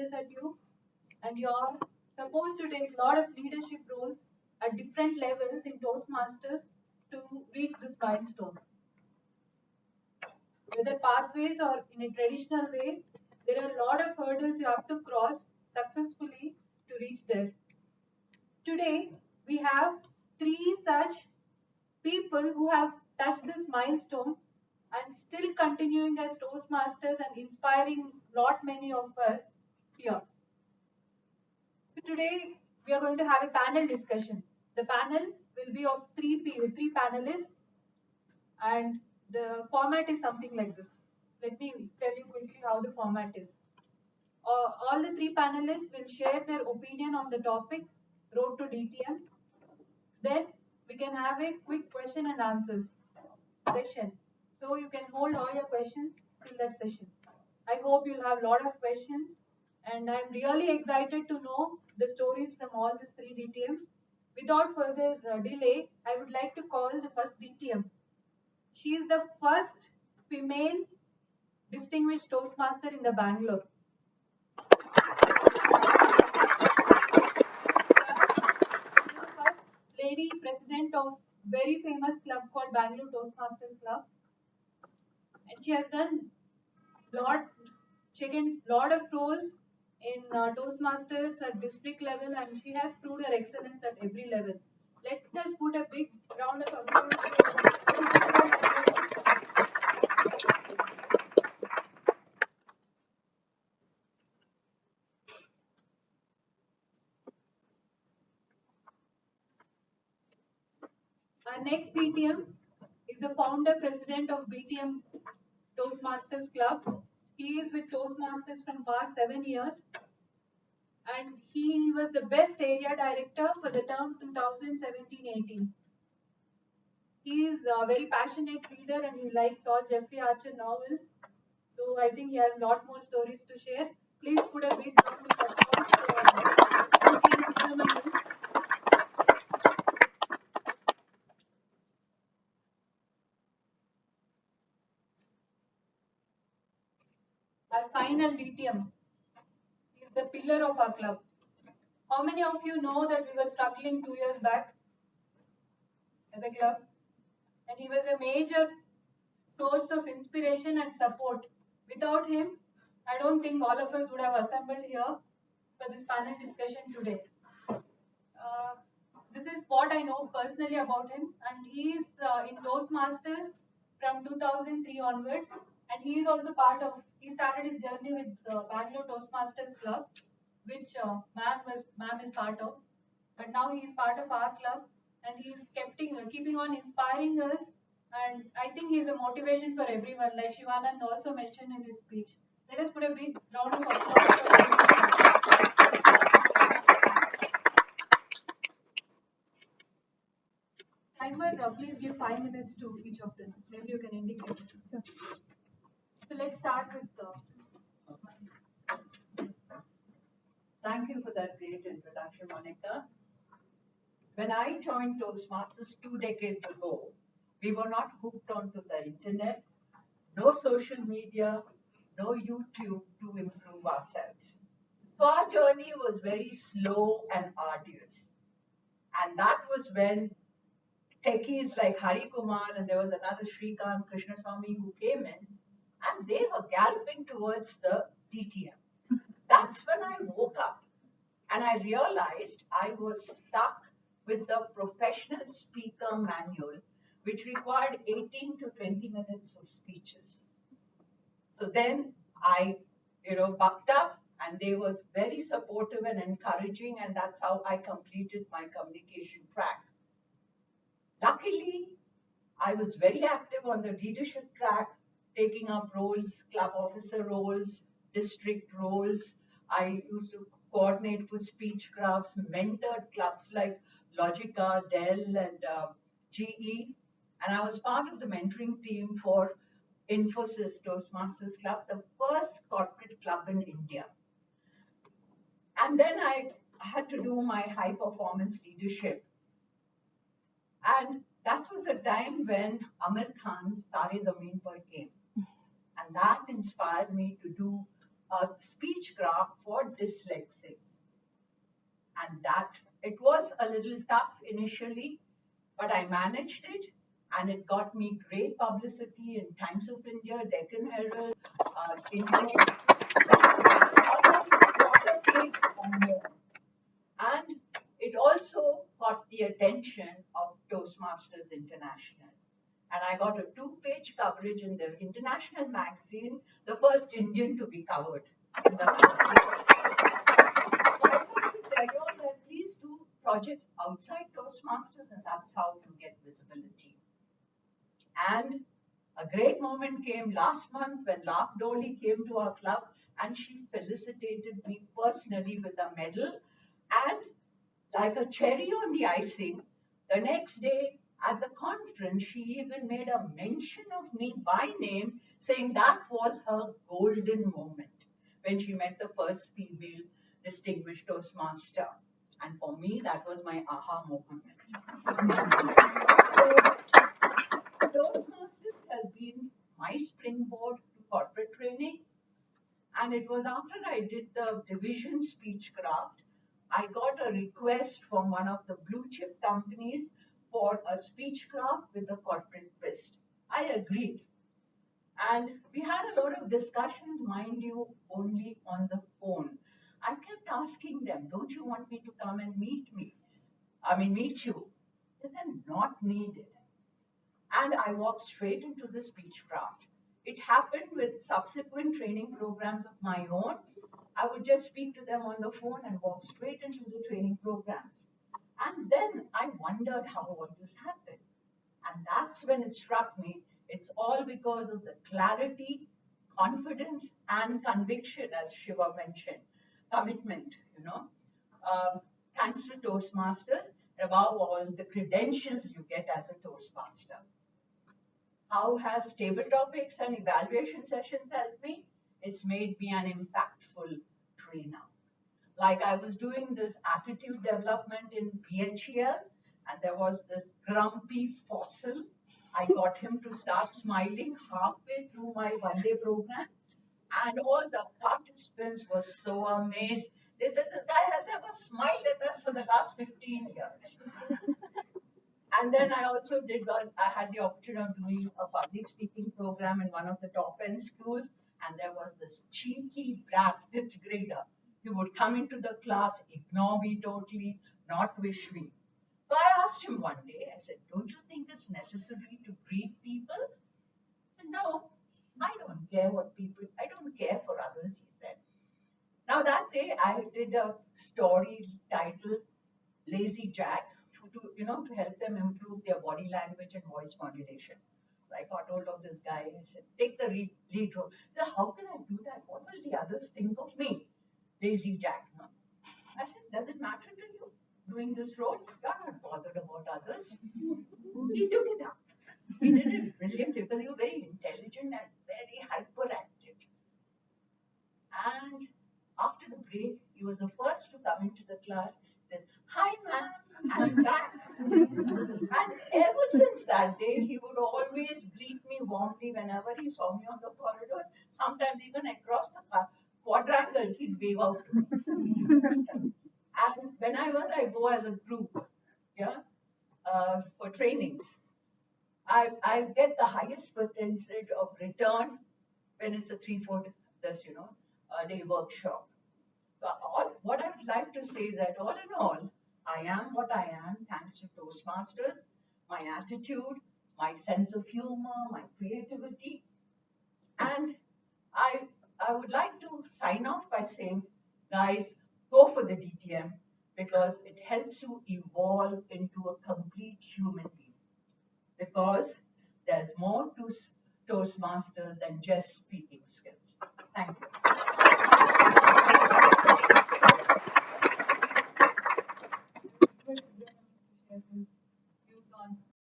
challenges at you, and you're supposed to take a lot of leadership roles at different levels in Toastmasters to reach this milestone. Whether pathways or in a traditional way, there are a lot of hurdles you have to cross successfully to reach there. Today, we have three such people who have touched this milestone and still continuing as Toastmasters and inspiring lot many of us here. So today we are going to have a panel discussion. The panel will be of three panelists, and the format is something like this. Let me tell you quickly how the format is. All the three panelists will share their opinion on the topic Road to DTM. Then we can have a quick question and answers session. So you can hold all your questions till that session. I hope you'll have a lot of questions, and I'm really excited to know the stories from all these three DTMs. Without further delay, I would like to call the first DTM. She is the first female distinguished Toastmaster in the Bangalore. First lady president of very famous club called Bangalore Toastmasters Club, and she has done lot of roles in Toastmasters at district level, and she has proved her excellence at every level. Let us put a big round of applause. Our next DTM is the founder president of BTM Toastmasters Club. He is with Toastmasters from past 7 years, and he was the best area director for the term 2017-18. He is a very passionate reader and he likes all Jeffrey Archer novels. So I think he has a lot more stories to share. Please put a big round of applause for DTM Subramanyam. Our final DTM is the pillar of our club. How many of you know that we were struggling 2 years back as a club? And he was a major source of inspiration and support. Without him, I don't think all of us would have assembled here for this panel discussion today. This is what I know personally about him, and he is in Toastmasters from 2003 onwards, and he is also he started his journey with Bangalore Toastmasters Club, which ma'am is part of, but now he is part of our club, and he is keeping on inspiring us, and I think he is a motivation for everyone, like Shivanand also mentioned in his speech. Let us put a big round of applause for him. Timer, please give 5 minutes to each of them. Maybe you can indicate. Sure. So let's start with Thank you for that great introduction, Monica. When I joined Toastmasters 2 decades ago, we were not hooked onto the internet, no social media, no YouTube to improve ourselves. So our journey was very slow and arduous. And that was when techies like Harikumar and there was another Srikant Krishnaswamy who came in, and they were galloping towards the DTM. That's when I woke up and I realized I was stuck with the professional speaker manual, which required 18 to 20 minutes of speeches. So then I, bucked up, and they were very supportive and encouraging, and that's how I completed my communication track. Luckily, I was very active on the leadership track, taking up roles, club officer roles, district roles. I used to coordinate for speech crafts, mentored clubs like Logica, Dell, and GE. And I was part of the mentoring team for Infosys Toastmasters Club, the first corporate club in India. And then I had to do my high performance leadership. And that was a time when Amir Khan's Tare Zameen Par came. And that inspired me to do a speech craft for dyslexics. And that, it was a little tough initially, but I managed it, and it got me great publicity in Times of India, Deccan Herald, India, almost a quarter page or more. And it also got the attention of Toastmasters International. And I got a 2-page coverage in the international magazine, the first Indian to be covered in the magazine. But I want to tell you all that please do projects outside Toastmasters, and that's how you get visibility. And a great moment came last month when Lt.Governor came to our club, and she felicitated me personally with a medal. And like a cherry on the icing, the next day at the conference, she even made a mention of me by name, saying that was her golden moment when she met the first female distinguished Toastmaster. And for me, that was my aha moment. So, Toastmasters has been my springboard to corporate training. And it was after I did the division speechcraft, I got a request from one of the blue chip companies for a speechcraft with a corporate twist. I agreed. And we had a lot of discussions, mind you, only on the phone. I kept asking them, don't you want me to come and meet you? They said, not needed. And I walked straight into the speechcraft. It happened with subsequent training programs of my own. I would just speak to them on the phone and walk straight into the training programs. And then I wondered how all this happened. And that's when it struck me. It's all because of the clarity, confidence, and conviction, as Shiva mentioned, commitment, thanks to Toastmasters, above all, the credentials you get as a Toastmaster. How has table topics and evaluation sessions helped me? It's made me an impactful trainer. Like I was doing this attitude development in BHEL, and there was this grumpy fossil. I got him to start smiling halfway through my one-day program, and all the participants were so amazed. They said, this guy has never smiled at us for the last 15 years. And then I also I had the opportunity of doing a public speaking program in one of the top end schools. And there was this cheeky brat, 5th grader, who would come into the class, ignore me totally, not wish me. So I asked him one day, I said, don't you think it's necessary to greet people? He said, no, I don't care for others, he said. Now that day I did a story titled Lazy Jack, to help them improve their body language and voice modulation. So I got hold of this guy and said, take the lead role. He said, how can I do that? What will the others think of me? Lazy Jack. No? I said, does it matter to you doing this role? You're not bothered about others. He took it up. He did it brilliantly because he was very intelligent and very hyperactive. And after the break, he was the first to come into the class. He said, hi, ma'am. I'm back. And ever since that day, he would always greet me warmly whenever he saw me on the corridors. Sometimes even across the quadrangle, he'd wave out to me. And whenever I go as a group, for trainings, I get the highest percentage of return when it's a 3-4 day workshop. So what I would like to say is that all in all, I am what I am thanks to Toastmasters, my attitude, my sense of humor, my creativity. And I would like to sign off by saying, guys, go for the DTM because it helps you evolve into a complete human being. Because there's more to Toastmasters than just speaking skills. Thank you.